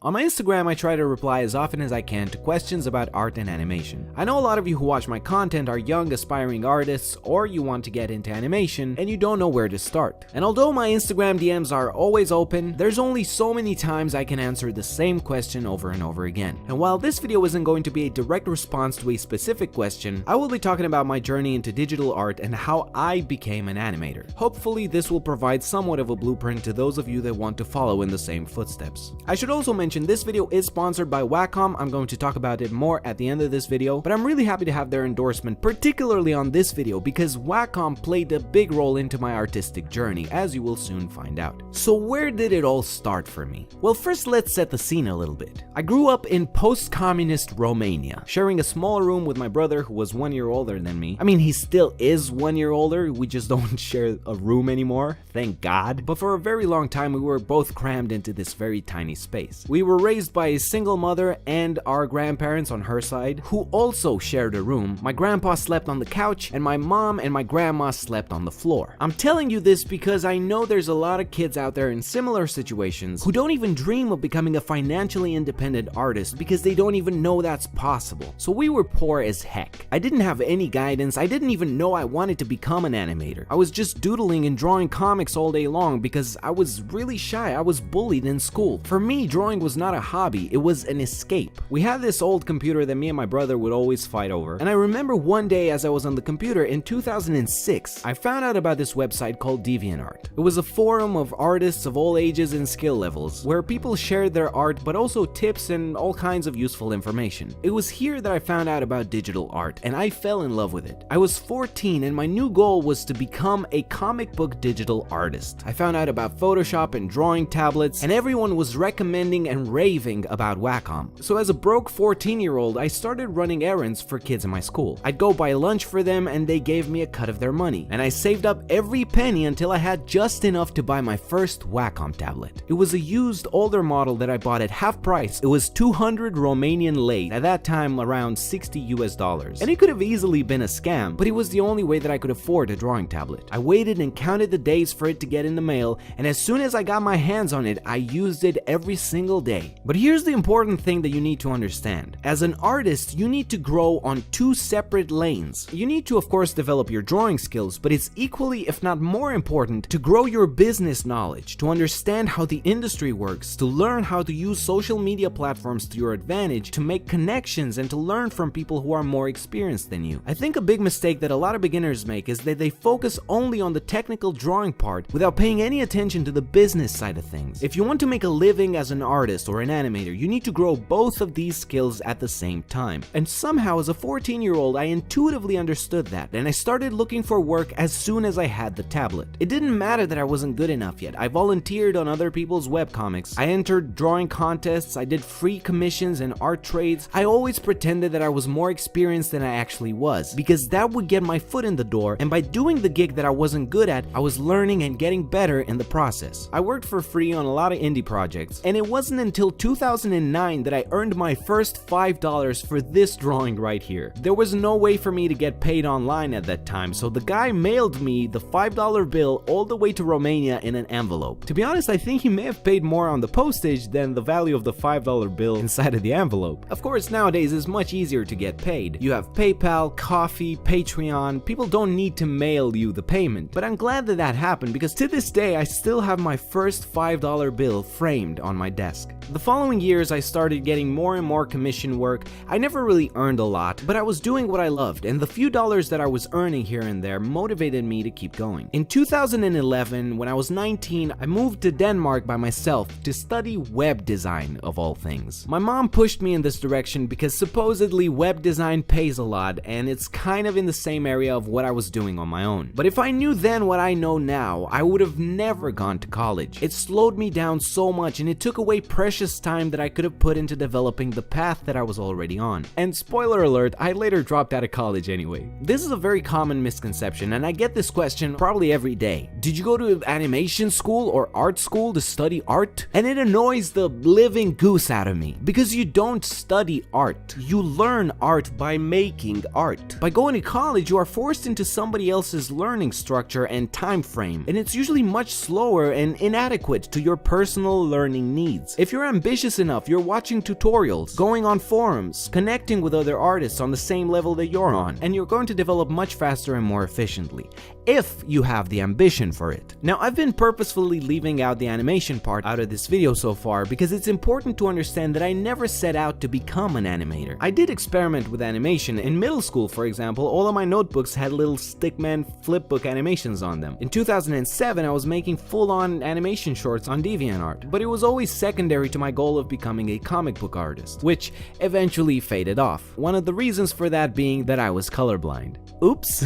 On my Instagram, I try to reply as often as I can to questions about art and animation. I know a lot of you who watch my content are young aspiring artists, or you want to get into animation and you don't know where to start. And although my Instagram DMs are always open, there's only so many times I can answer the same question over and over again. And while this video isn't going to be a direct response to a specific question, I will be talking about my journey into digital art and how I became an animator. Hopefully this will provide somewhat of a blueprint to those of you that want to follow in the same footsteps. I should also mention this video is sponsored by Wacom. I'm going to talk about it more at the end of this video, but I'm really happy to have their endorsement, particularly on this video, because Wacom played a big role into my artistic journey, as you will soon find out. So where did it all start for me? Well, first let's set the scene a little bit. I grew up in post-communist Romania, sharing a small room with my brother who was 1 year older than me. I mean, he still is 1 year older, we just don't share a room anymore, thank God. But for a very long time we were both crammed into this very tiny space. We were raised by a single mother and our grandparents on her side, who also shared a room. My grandpa slept on the couch and my mom and my grandma slept on the floor. I'm telling you this because I know there's a lot of kids out there in similar situations who don't even dream of becoming a financially independent artist because they don't even know that's possible. So we were poor as heck. I didn't have any guidance. I didn't even know I wanted to become an animator. I was just doodling and drawing comics all day long because I was really shy. I was bullied in school. For me, drawing was not a hobby, it was an escape. We had this old computer that me and my brother would always fight over, and I remember one day as I was on the computer in 2006, I found out about this website called DeviantArt. It was a forum of artists of all ages and skill levels, where people shared their art but also tips and all kinds of useful information. It was here that I found out about digital art, and I fell in love with it. I was 14 and my new goal was to become a comic book digital artist. I found out about Photoshop and drawing tablets, and everyone was recommending and raving about Wacom. So as a broke 14-year-old, I started running errands for kids in my school. I'd go buy lunch for them and they gave me a cut of their money, and I saved up every penny until I had just enough to buy my first Wacom tablet. It was a used older model that I bought at half price. It was 200 Romanian lei, at that time around $60 US, and it could have easily been a scam, but it was the only way that I could afford a drawing tablet. I waited and counted the days for it to get in the mail, and as soon as I got my hands on it, I used it every single day. But here's the important thing that you need to understand. As an artist, you need to grow on two separate lanes. You need to, of course, develop your drawing skills, but it's equally, if not more important, to grow your business knowledge, to understand how the industry works, to learn how to use social media platforms to your advantage, to make connections, and to learn from people who are more experienced than you. I think a big mistake that a lot of beginners make is that they focus only on the technical drawing part without paying any attention to the business side of things. If you want to make a living as an artist or an animator, you need to grow both of these skills at the same time. And somehow as a 14-year-old, I intuitively understood that, and I started looking for work as soon as I had the tablet. It didn't matter that I wasn't good enough yet. I volunteered on other people's webcomics. I entered drawing contests. I did free commissions and art trades. I always pretended that I was more experienced than I actually was, because that would get my foot in the door, and by doing the gig that I wasn't good at, I was learning and getting better in the process. I worked for free on a lot of indie projects, and it wasn't until 2009 that I earned my first $5 for this drawing right here. There was no way for me to get paid online at that time, so the guy mailed me the $5 bill all the way to Romania in an envelope. To be honest, I think he may have paid more on the postage than the value of the $5 bill inside of the envelope. Of course, nowadays it's much easier to get paid. You have PayPal, Coffee, Patreon. People don't need to mail you the payment, but I'm glad that that happened because to this day I still have my first $5 bill framed on my desk. The following years I started getting more and more commission work. I never really earned a lot, but I was doing what I loved, and the few dollars that I was earning here and there motivated me to keep going. In 2011, when I was 19, I moved to Denmark by myself to study web design of all things. My mom pushed me in this direction because supposedly web design pays a lot and it's kind of in the same area of what I was doing on my own. But if I knew then what I know now, I would have never gone to college. It slowed me down so much and it took away precious time that I could have put into developing the path that I was already on. And spoiler alert, I later dropped out of college anyway. This is a very common misconception, and I get this question probably every day. Did you go to animation school or art school to study art? And it annoys the living goose out of me because you don't study art. You learn art by making art. By going to college, you are forced into somebody else's learning structure and time frame, and it's usually much slower and inadequate to your personal learning needs. If you're you're ambitious enough, you're watching tutorials, going on forums, connecting with other artists on the same level that you're on, and you're going to develop much faster and more efficiently, if you have the ambition for it. Now, I've been purposefully leaving out the animation part out of this video so far because it's important to understand that I never set out to become an animator. I did experiment with animation. In middle school, for example, all of my notebooks had little stickman flipbook animations on them. In 2007, I was making full-on animation shorts on DeviantArt, but it was always secondary to my goal of becoming a comic book artist, which eventually faded off. One of the reasons for that being that I was colorblind. Oops.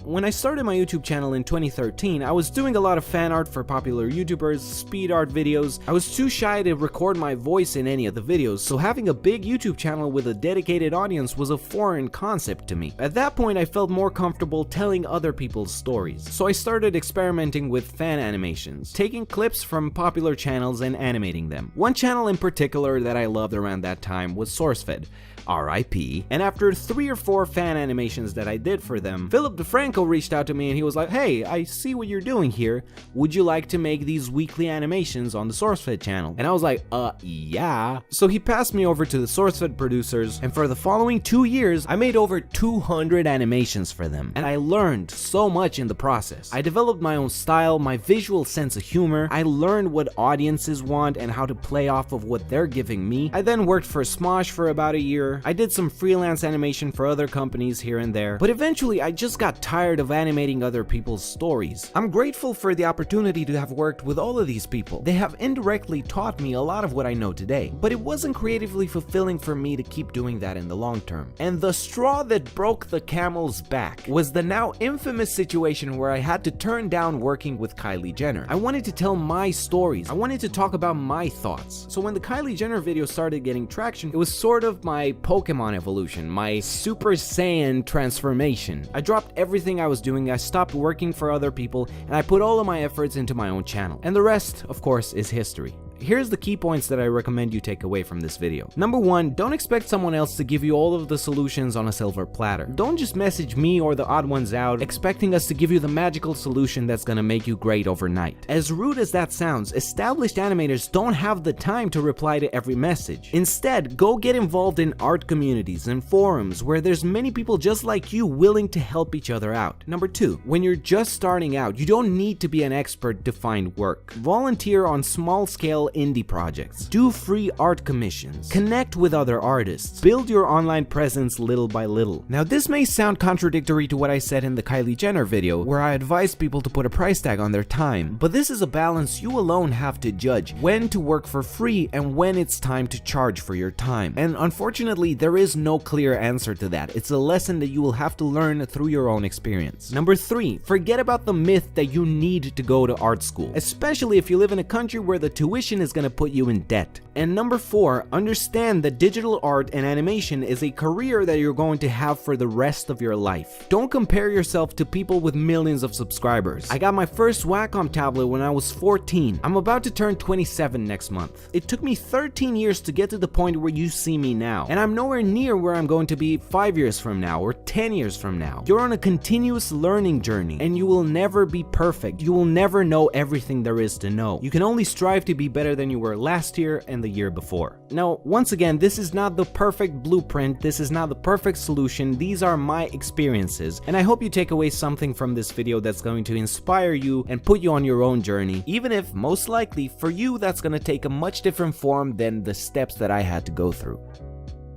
When I started my YouTube channel in 2013, I was doing a lot of fan art for popular YouTubers, speed art videos. I was too shy to record my voice in any of the videos, so having a big YouTube channel with a dedicated audience was a foreign concept to me. At that point, I felt more comfortable telling other people's stories, so I started experimenting with fan animations, taking clips from popular channels and animating them. One channel in particular that I loved around that time was SourceFed, RIP, and after 3 or 4 fan animations that I did for them, Philip DeFranco reached out to me and he was like, "Hey, I see what you're doing here. Would you like to make these weekly animations on the SourceFed channel?" And I was like, yeah. So he passed me over to the SourceFed producers, and for the following 2 years, I made over 200 animations for them, and I learned so much in the process. I developed my own style, my visual sense of humor. I learned what audiences want and how to play off of what they're giving me. I then worked for Smosh for about a year. I did some freelance animation for other companies here and there, but eventually I just got tired of animating other people's stories. I'm grateful for the opportunity to have worked with all of these people. They have indirectly taught me a lot of what I know today, but it wasn't creatively fulfilling for me to keep doing that in the long term. And the straw that broke the camel's back was the now infamous situation where I had to turn down working with Kylie Jenner. I wanted to tell my stories. I wanted to talk about my thoughts. So when the Kylie Jenner video started getting traction, it was sort of my Pokemon evolution, my Super Saiyan transformation. I dropped everything I was doing, I stopped working for other people, and I put all of my efforts into my own channel. And the rest, of course, is history. Here's the key points that I recommend you take away from this video. Number 1, don't expect someone else to give you all of the solutions on a silver platter. Don't just message me or the odd ones out expecting us to give you the magical solution that's gonna make you great overnight. As rude as that sounds, established animators don't have the time to reply to every message. Instead, go get involved in art communities and forums where there's many people just like you willing to help each other out. Number 2, when you're just starting out, you don't need to be an expert to find work. Volunteer on small-scale indie projects, do free art commissions, connect with other artists, build your online presence little by little. Now, this may sound contradictory to what I said in the Kylie Jenner video, where I advised people to put a price tag on their time, but this is a balance you alone have to judge, when to work for free and when it's time to charge for your time. And unfortunately, there is no clear answer to that. It's a lesson that you will have to learn through your own experience. Number 3, forget about the myth that you need to go to art school, especially if you live in a country where the tuition is going to put you in debt. And number 4, understand that digital art and animation is a career that you're going to have for the rest of your life. Don't compare yourself to people with millions of subscribers. I got my first Wacom tablet when I was 14. I'm about to turn 27 next month. It took me 13 years to get to the point where you see me now, and I'm nowhere near where I'm going to be 5 years from now or 10 years from now. You're on a continuous learning journey, and you will never be perfect. You will never know everything there is to know. You can only strive to be better than you were last year and the year before. Now, once again, this is not the perfect blueprint, this is not the perfect solution, these are my experiences, and I hope you take away something from this video that's going to inspire you and put you on your own journey, even if, most likely, for you that's going to take a much different form than the steps that I had to go through.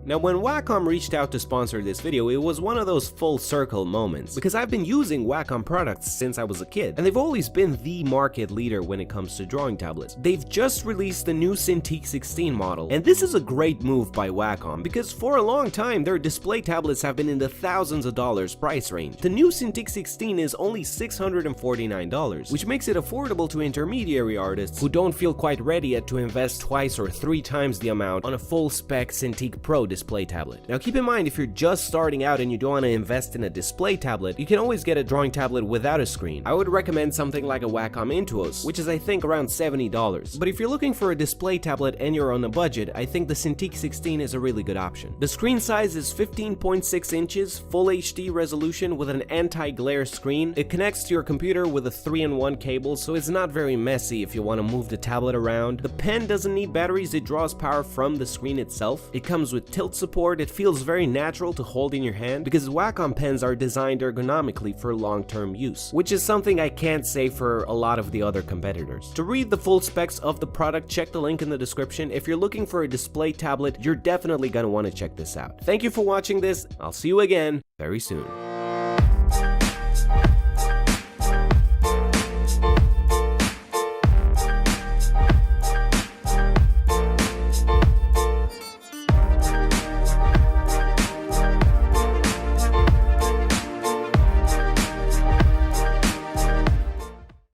Now, when Wacom reached out to sponsor this video, it was one of those full circle moments, because I've been using Wacom products since I was a kid, and they've always been the market leader when it comes to drawing tablets. They've just released the new Cintiq 16 model, and this is a great move by Wacom, because for a long time, their display tablets have been in the thousands of dollars price range. The new Cintiq 16 is only $649, which makes it affordable to intermediary artists who don't feel quite ready yet to invest twice or 3 times the amount on a full-spec Cintiq Pro display. display tablet. Now keep in mind, if you're just starting out and you don't want to invest in a display tablet, you can always get a drawing tablet without a screen. I would recommend something like a Wacom Intuos, which is I think around $70. But if you're looking for a display tablet and you're on a budget, I think the Cintiq 16 is a really good option. The screen size is 15.6 inches, full HD resolution with an anti-glare screen. It connects to your computer with a 3-in-1 cable, so it's not very messy if you want to move the tablet around. The pen doesn't need batteries, it draws power from the screen itself. It comes with tilt support. It feels very natural to hold in your hand because Wacom pens are designed ergonomically for long-term use, which is something I can't say for a lot of the other competitors. To read the full specs of the product, check the link in the description. If you're looking for a display tablet, you're definitely gonna want to check this out. Thank you for watching this. I'll see you again very soon.